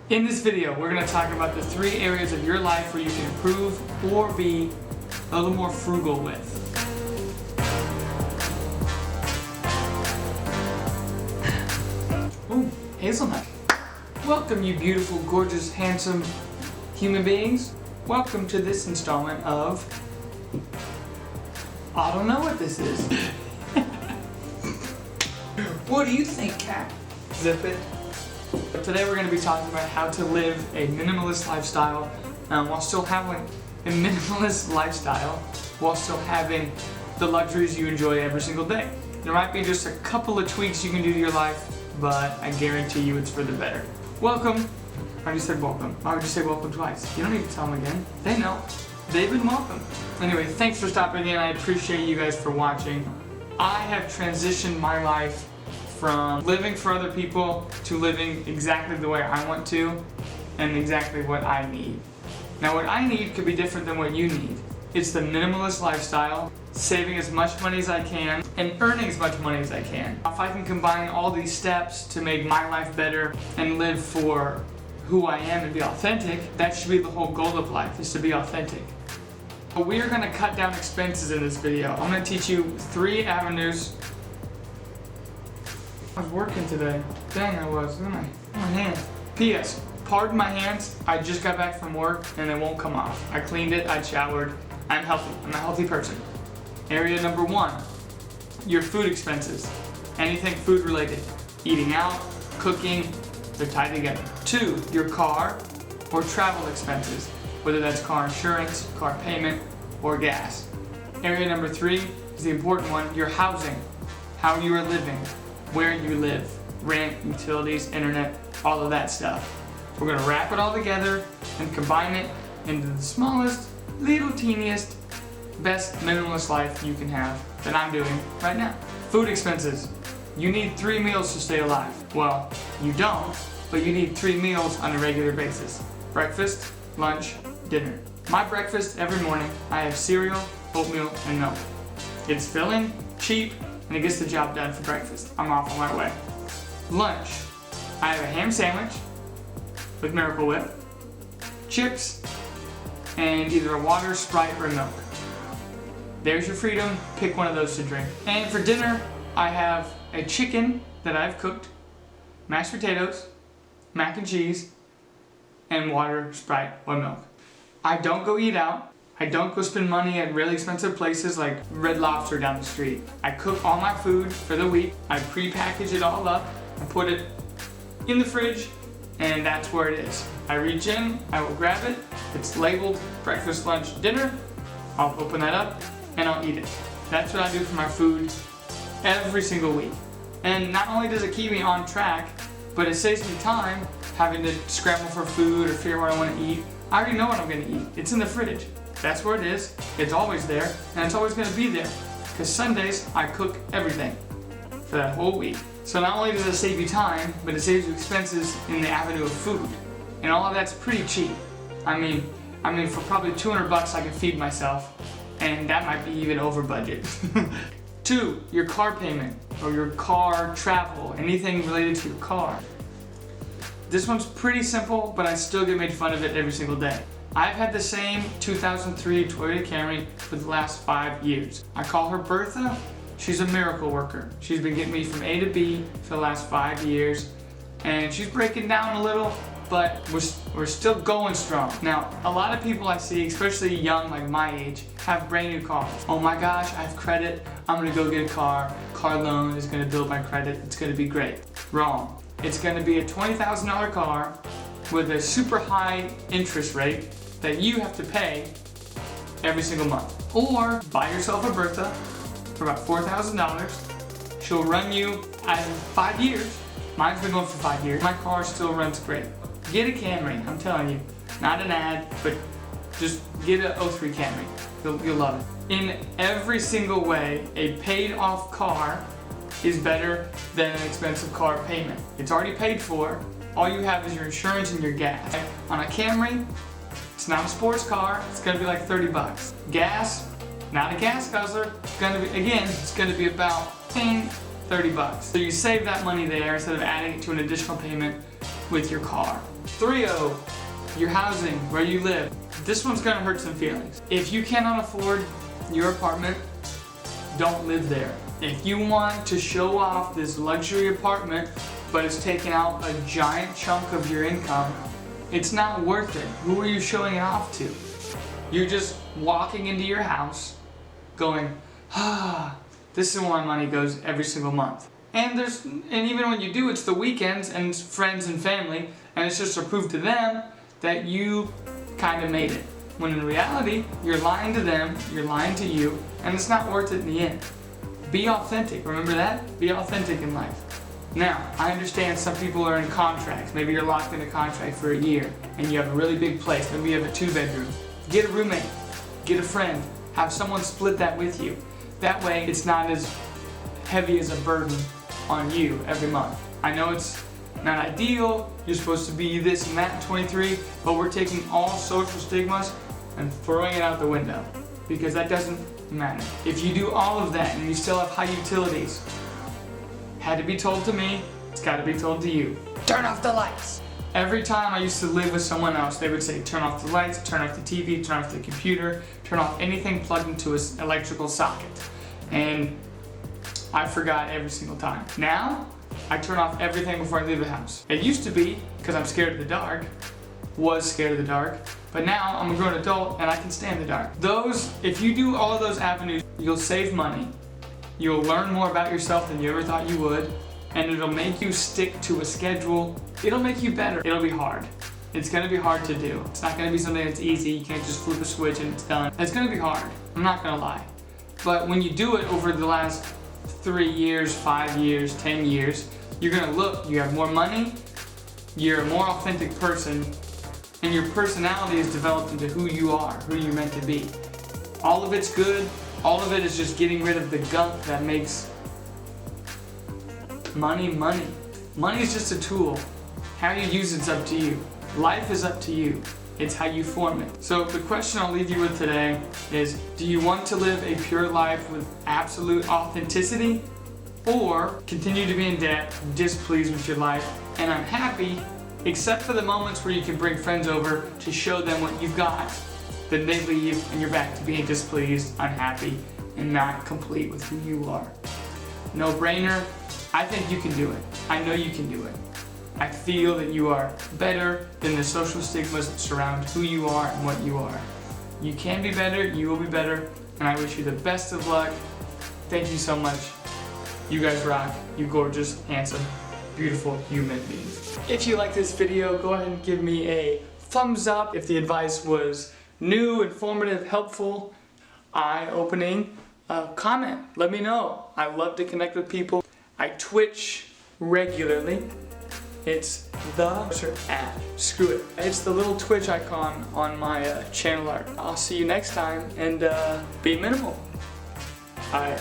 In this video, we're going to talk about the 3 areas of your life where you can improve or be a little more frugal with. Ooh, hazelnut. Welcome, you beautiful, gorgeous, handsome human beings. Welcome to this installment of... I don't know what this is. What do you think, cat? Zip it. Today we're going to be talking about how to live a minimalist lifestyle while still having the luxuries you enjoy every single day. There might be just a couple of tweaks you can do to your life, but I guarantee you it's for the better. Welcome. I just said welcome. Why would you say welcome twice? You don't need to tell them again. They know. They've been welcome. Anyway, thanks for stopping in. I appreciate you guys for watching. I have transitioned my life from living for other people to living exactly the way I want to and exactly what I need. Now, what I need could be different than what you need. It's the minimalist lifestyle, saving as much money as I can and earning as much money as I can. If I can combine all these steps to make my life better and live for who I am and be authentic, that should be the whole goal of life, is to be authentic. But we are going to cut down expenses in this video. I'm going to teach you 3 avenues. I was working today. Dang, I was. Look at my hands. P.S. Pardon my hands. I just got back from work and it won't come off. I cleaned it. I showered. I'm healthy. I'm a healthy person. Area number 1. Your food expenses. Anything food related. Eating out, cooking, they're tied together. 2. Your car or travel expenses. Whether that's car insurance, car payment, or gas. Area number 3 is the important one. Your housing. How you are living. Where you live, rent, utilities, internet, all of that stuff. We're going to wrap it all together and combine it into the smallest, little teeniest, best minimalist life you can have that I'm doing right now. Food expenses. You need 3 meals to stay alive. Well, you don't, but you need 3 meals on a regular basis. Breakfast, lunch, dinner. My breakfast every morning, I have cereal, oatmeal, and milk. It's filling, cheap, and it gets the job done for breakfast. I'm off on my way. Lunch. I have a ham sandwich with Miracle Whip, chips, and either a water, Sprite, or milk. There's your freedom. Pick one of those to drink. And for dinner, I have a chicken that I've cooked, mashed potatoes, mac and cheese, and water, Sprite, or milk. I don't go eat out. I don't go spend money at really expensive places like Red Lobster down the street. I cook all my food for the week. I pre-package it all up and put it in the fridge, and that's where it is. I reach in, I will grab it. It's labeled breakfast, lunch, dinner. I'll open that up and I'll eat it. That's what I do for my food every single week. And not only does it keep me on track, but it saves me time having to scramble for food or figure out what I want to eat. I already know what I'm going to eat. It's in the fridge. That's where it is. It's always there, and it's always going to be there. Because Sundays, I cook everything for that whole week. So not only does it save you time, but it saves you expenses in the avenue of food. And all of that's pretty cheap. I mean, for probably $200 I can feed myself, and that might be even over budget. 2, your car payment, or your car travel, anything related to your car. This one's pretty simple, but I still get made fun of it every single day. I've had the same 2003 Toyota Camry for the last 5 years. I call her Bertha. She's a miracle worker. She's been getting me from A to B for the last 5 years, and she's breaking down a little, but we're still going strong. Now, a lot of people I see, especially young like my age, have brand new cars. Oh my gosh, I have credit. I'm gonna go get a car. Car loan is gonna build my credit. It's gonna be great. Wrong. It's gonna be a $20,000 car with a super high interest rate that you have to pay every single month. Or buy yourself a Bertha for about $4,000. She'll run you out of 5 years. Mine's been going for 5 years. My car still runs great. Get a Camry, I'm telling you. Not an ad, but just get a 03 Camry. You'll love it. In every single way, a paid off car is better than an expensive car payment. It's already paid for. All you have is your insurance and your gas. On a Camry, it's not a sports car, it's gonna be like $30. Gas, not a gas guzzler, it's gonna be about $30. So you save that money there instead of adding it to an additional payment with your car. 3-0, your housing, where you live. This one's gonna hurt some feelings. If you cannot afford your apartment, don't live there. If you want to show off this luxury apartment, but it's taking out a giant chunk of your income, it's not worth it. Who are you showing it off to? You're just walking into your house going, this is where my money goes every single month. And even when you do, it's the weekends and it's friends and family, and it's just to prove to them that you kind of made it. When in reality, you're lying to them, you're lying to you, and it's not worth it in the end. Be authentic, remember that? Be authentic in life. Now, I understand some people are in contracts. Maybe you're locked in a contract for a year and you have a really big place. Maybe you have a 2-bedroom. Get a roommate, get a friend, have someone split that with you. That way it's not as heavy as a burden on you every month. I know it's not ideal, you're supposed to be this and that at 23, but we're taking all social stigmas and throwing it out the window because that doesn't matter. If you do all of that and you still have high utilities, had to be told to me, it's got to be told to you. Turn off the lights. Every time I used to live with someone else, they would say, turn off the lights, turn off the TV, turn off the computer, turn off anything plugged into an electrical socket. And I forgot every single time. Now, I turn off everything before I leave the house. It used to be, because I'm scared of the dark, was scared of the dark, but now I'm a grown adult and I can stand the dark. If you do all of those avenues, you'll save money, you'll learn more about yourself than you ever thought you would, and it'll make you stick to a schedule. It'll make you better. It'll be hard. It's gonna be hard to do. It's not gonna be something that's easy. You can't just flip a switch and it's done. It's gonna be hard. I'm not gonna lie. But when you do it over the last 3 years, 5 years, 10 years, you're gonna look, you have more money, you're a more authentic person, and your personality is developed into who you are, who you're meant to be. All of it's good. All of it is just getting rid of the gunk that makes money money. Money is just a tool. How you use it's up to you. Life is up to you. It's how you form it. So the question I'll leave you with today is, do you want to live a pure life with absolute authenticity, or continue to be in debt, displeased with your life, and unhappy, except for the moments where you can bring friends over to show them what you've got? Then they leave and you're back to being displeased, unhappy, and not complete with who you are. No brainer. I think you can do it. I know you can do it. I feel that you are better than the social stigmas that surround who you are and what you are. You can be better, you will be better, and I wish you the best of luck. Thank you so much. You guys rock. You gorgeous, handsome, beautiful human beings. If you like this video, go ahead and give me a thumbs up. If the advice was new, informative, helpful, eye-opening, comment. Let me know. I love to connect with people. I Twitch regularly. It's the ad. Screw it. It's the little Twitch icon on my channel art. I'll see you next time, and be minimal. Alright.